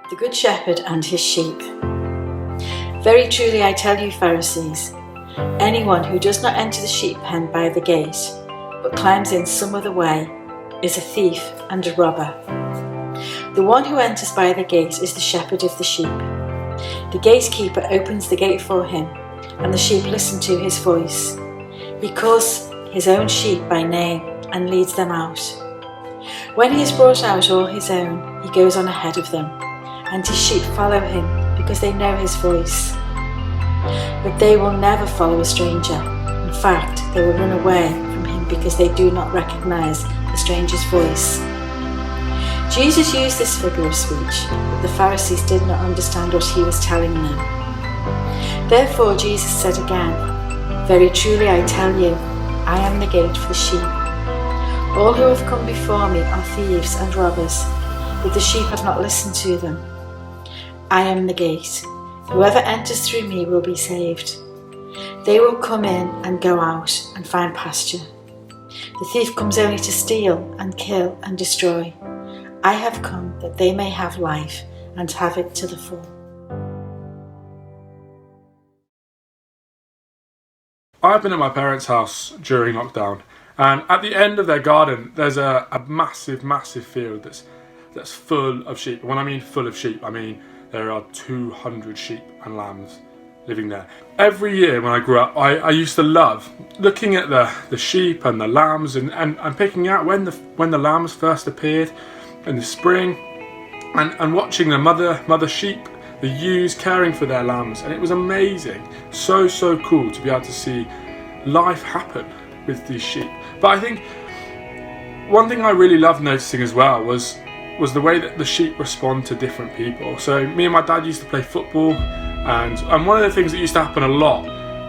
The Good Shepherd and his sheep. Very truly I tell you, Pharisees, anyone who does not enter the sheep pen by the gate, but climbs in some other way, is a thief and a robber. The one who enters by the gate is the shepherd of the sheep. The gatekeeper opens the gate for him, and the sheep listen to his voice. He calls his own sheep by name and leads them out. When he has brought out all his own, he goes on ahead of them, and his sheep follow him because they know his voice. But they will never follow a stranger. In fact, they will run away from him because they do not recognize the stranger's voice. Jesus used this figure of speech, but the Pharisees did not understand what he was telling them. Therefore Jesus said again, "Very truly I tell you, I am the gate for the sheep. All who have come before me are thieves and robbers, but the sheep have not listened to them. I am the gate. Whoever enters through me will be saved. They will come in and go out and find pasture. The thief comes only to steal and kill and destroy. I have come that they may have life and have it to the full." I've been at my parents' house during lockdown, and at the end of their garden there's a massive field that's full of sheep. When I mean full of sheep, I mean there are 200 sheep and lambs living there. Every year when I grew up, I used to love looking at the sheep and the lambs and picking out when the lambs first appeared in the spring, and watching the mother sheep, the ewes, caring for their lambs, and it was amazing. So cool to be able to see life happen with these sheep. But I think one thing I really loved noticing as well was the way that the sheep respond to different people. So me and my dad used to play football, and one of the things that used to happen a lot,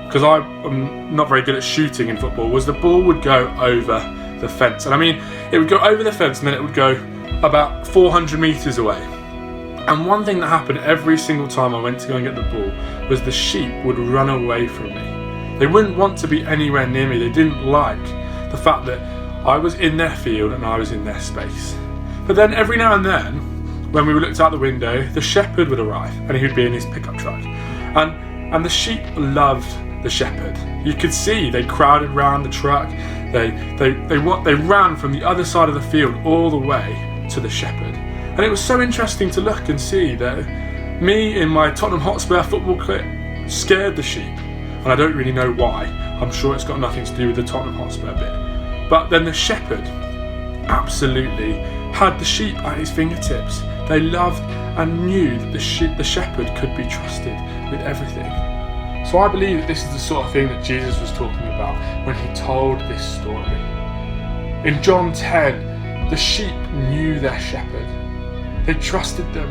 because I'm not very good at shooting in football, was the ball would go over the fence. And I mean, it would go over the fence and then it would go about 400 metres away. And one thing that happened every single time I went to go and get the ball was the sheep would run away from me. They wouldn't want to be anywhere near me. They didn't like the fact that I was in their field and I was in their space. But then every now and then, when we looked out the window, the shepherd would arrive and he would be in his pickup truck. And the sheep loved the shepherd. You could see they crowded round the truck. They ran from the other side of the field all the way to the shepherd. And it was so interesting to look and see that me in my Tottenham Hotspur football kit scared the sheep. And I don't really know why. I'm sure it's got nothing to do with the Tottenham Hotspur bit. But then the shepherd absolutely had the sheep at his fingertips. They loved and knew that the shepherd could be trusted with everything. So I believe that this is the sort of thing that Jesus was talking about when he told this story. In John 10, the sheep knew their shepherd. They trusted them,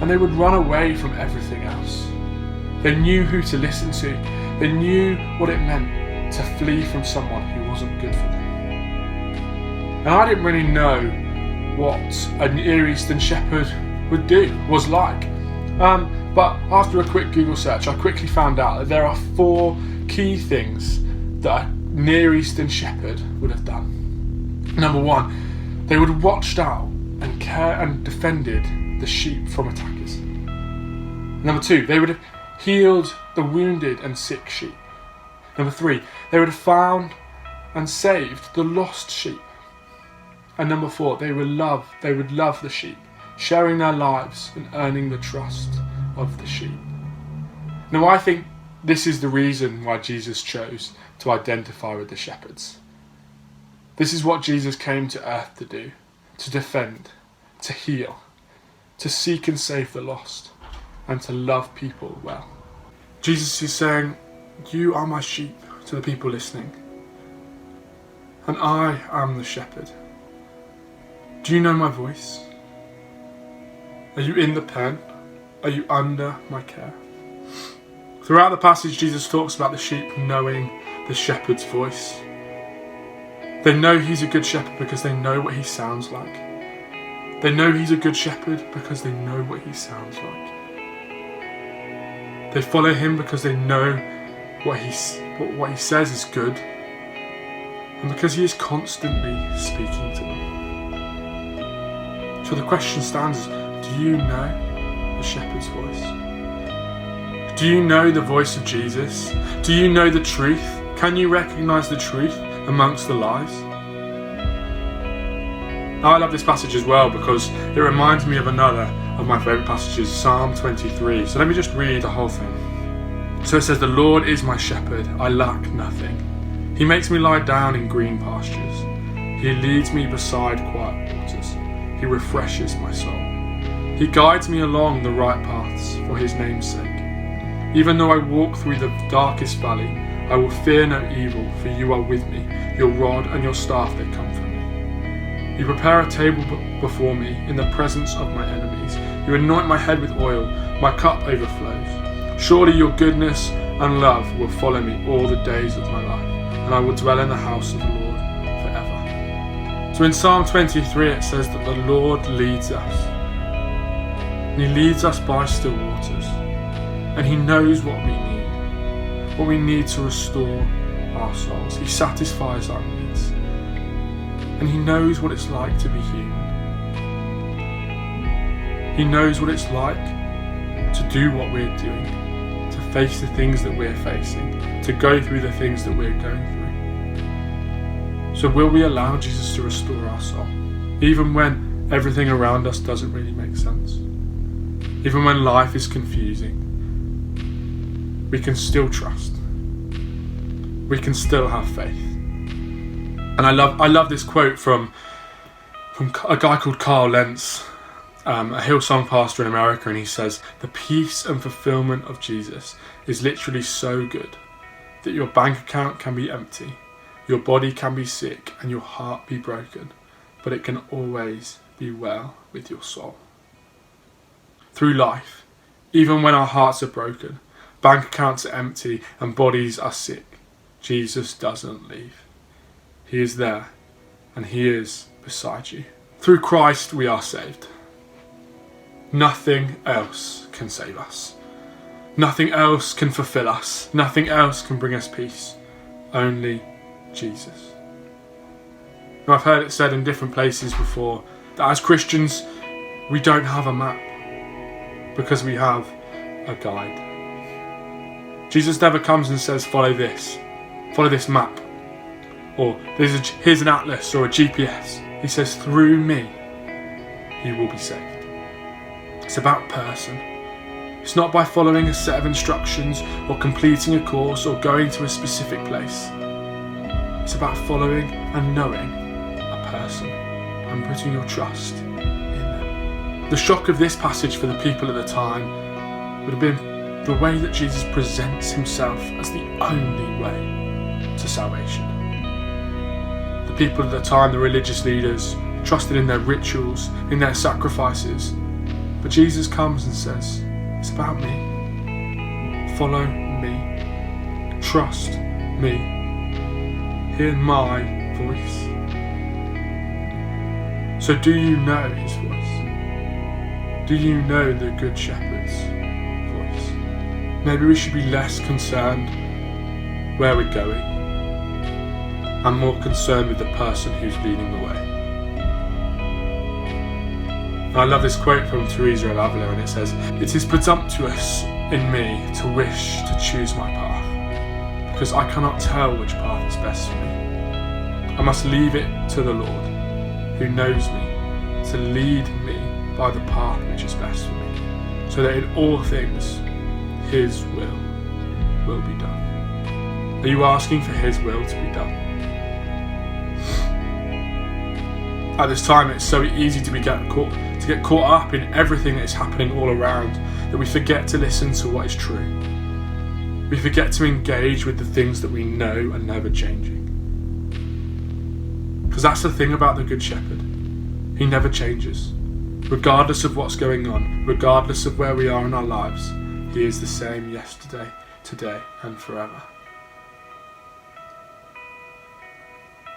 and they would run away from everything else. They knew who to listen to. They knew what it meant to flee from someone who wasn't good for them. And I didn't really know what a Near Eastern shepherd was like. But after a quick Google search, I quickly found out that there are 4 key things that a Near Eastern shepherd would have done. Number 1, they would have watched out and cared and defended the sheep from attackers. Number 2, they would have healed the wounded and sick sheep. Number 3, they would have found and saved the lost sheep. And number 4, they would love the sheep, sharing their lives and earning the trust of the sheep. Now I think this is the reason why Jesus chose to identify with the shepherds. This is what Jesus came to earth to do, to defend, to heal, to seek and save the lost, and to love people well. Jesus is saying, "You are my sheep," to the people listening, and I am the shepherd. Do you know my voice? Are you in the pen? Are you under my care? Throughout the passage, Jesus talks about the sheep knowing the shepherd's voice. They know he's a good shepherd because they know what he sounds like. They know he's a good shepherd because they know what he sounds like. They follow him because they know what he says is good, and because he is constantly speaking to them. So the question stands is, Do you know the shepherd's voice? Do you know the voice of Jesus? Do you know the truth? Can you recognise the truth amongst the lies? Now, I love this passage as well because it reminds me of another of my favourite passages, Psalm 23. So let me just read the whole thing. So it says, "The Lord is my shepherd, I lack nothing. He makes me lie down in green pastures. He leads me beside quiet waters. He refreshes my soul. He guides me along the right paths for his name's sake. Even though I walk through the darkest valley, I will fear no evil, for you are with me. Your rod and your staff, they comfort me. You prepare a table before me in the presence of my enemies. You anoint my head with oil, my cup overflows. Surely your goodness and love will follow me all the days of my life, and I will dwell in the house of the Lord forever." So in Psalm 23 it says that the Lord leads us. And he leads us by still waters. And he knows what we need to restore our souls. He satisfies our needs. And he knows what it's like to be human. He knows what it's like to do what we're doing, to face the things that we're facing, to go through the things that we're going through. So will we allow Jesus to restore our soul, even when everything around us doesn't really make sense? Even when life is confusing, we can still trust. We can still have faith. And I love this quote from a guy called Carl Lentz, a Hillsong pastor in America, and he says, "The peace and fulfillment of Jesus is literally so good that your bank account can be empty, your body can be sick, and your heart be broken, but it can always be well with your soul." Through life, even when our hearts are broken, bank accounts are empty, and bodies are sick, Jesus doesn't leave. He is there, and he is beside you. Through Christ we are saved. Nothing else can save us. Nothing else can fulfill us. Nothing else can bring us peace. Only Jesus. Now, I've heard it said in different places before that as Christians we don't have a map because we have a guide. Jesus never comes and says, follow this map, or here's an atlas or a GPS. He says, through me you will be saved. It's about person. It's not by following a set of instructions or completing a course or going to a specific place. It's about following and knowing a person and putting your trust in them. The shock of this passage for the people at the time would have been the way that Jesus presents himself as the only way to salvation. The people at the time, the religious leaders, trusted in their rituals, in their sacrifices. But Jesus comes and says, it's about me. Follow me. Trust me. Hear my voice. So do you know his voice? Do you know the Good Shepherd's voice? Maybe we should be less concerned where we're going and more concerned with the person who's leading the way. I love this quote from Teresa of Avila, and it says, "It is presumptuous in me to wish to choose my path, because I cannot tell which path is best for me. I must leave it to the Lord, who knows me, to lead me by the path which is best for me, so that in all things his will be done." Are you asking for his will to be done? At this time, it's so easy to get caught up in everything that is happening all around that we forget to listen to what is true. We forget to engage with the things that we know are never changing. Because that's the thing about the Good Shepherd. He never changes. Regardless of what's going on, regardless of where we are in our lives, he is the same yesterday, today, and forever.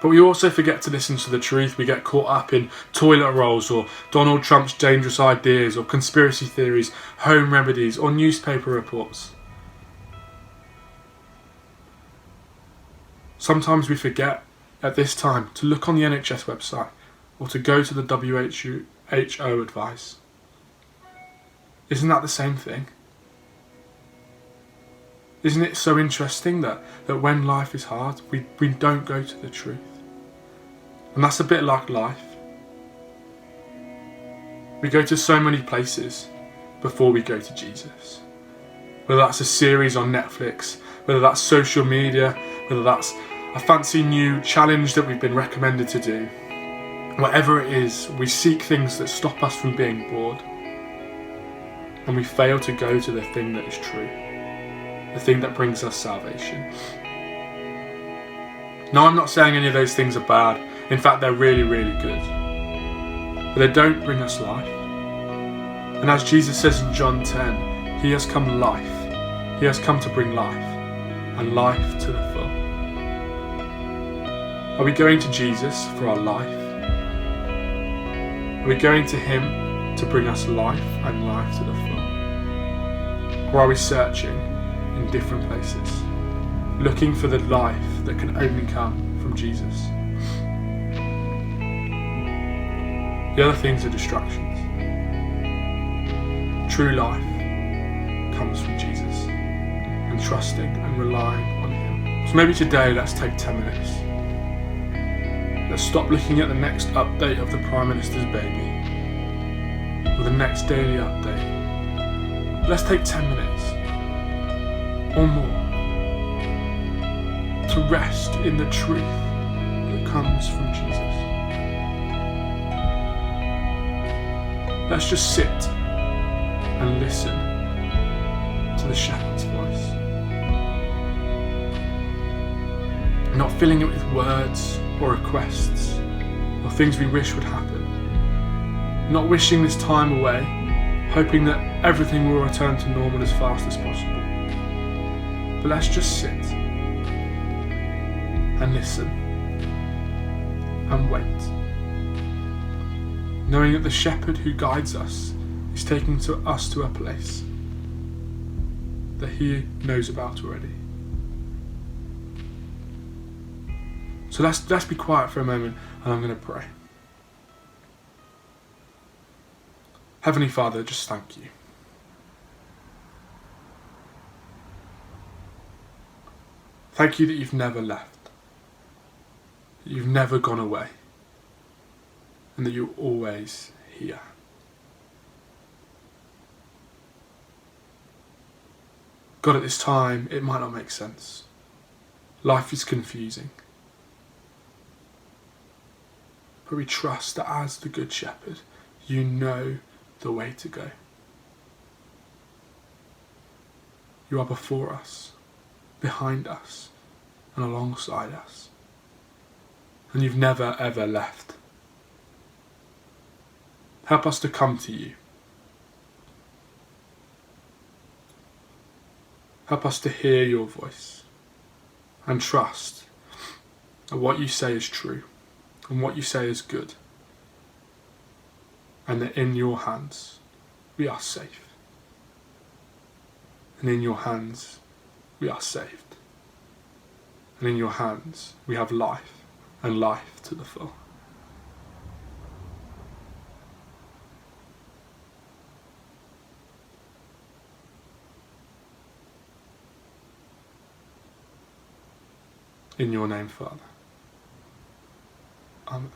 But we also forget to listen to the truth. We get caught up in toilet rolls or Donald Trump's dangerous ideas or conspiracy theories, home remedies or newspaper reports. Sometimes we forget at this time to look on the NHS website or to go to the WHO advice. Isn't that the same thing? Isn't it so interesting that when life is hard, we don't go to the truth? And that's a bit like life. We go to so many places before we go to Jesus. Whether that's a series on Netflix, whether that's social media, whether that's a fancy new challenge that we've been recommended to do. Whatever it is, we seek things that stop us from being bored. And we fail to go to the thing that is true. The thing that brings us salvation. Now, I'm not saying any of those things are bad. In fact, they're really, really good. But they don't bring us life. And as Jesus says in John 10, He has come life. He has come to bring life, and life to the full. Are we going to Jesus for our life? Are we going to Him to bring us life and life to the full? Or are we searching in different places, looking for the life that can only come from Jesus? The other things are distractions. True life comes from Jesus and trusting and relying on Him. So maybe today let's take 10 minutes. Let's stop looking at the next update of the Prime Minister's baby or the next daily update. Let's take 10 minutes or more to rest in the truth that comes from Jesus. Let's just sit and listen to the shepherd's voice. Not filling it with words or requests or things we wish would happen. Not wishing this time away, hoping that everything will return to normal as fast as possible. But let's just sit and listen and wait, knowing that the shepherd who guides us is taking us to a place that He knows about already. So let's be quiet for a moment, and I'm going to pray. Heavenly Father, just thank you. Thank you that you've never left, that you've never gone away, and that you're always here. God, at this time, it might not make sense. Life is confusing. But we trust that as the Good Shepherd, you know the way to go. You are before us, behind us, and alongside us. And you've never ever left. Help us to come to you. Help us to hear your voice and trust that what you say is true and what you say is good, and that in your hands we are safe, and in your hands we are saved, and in your hands we have life and life to the full. In your name, Father. Amen.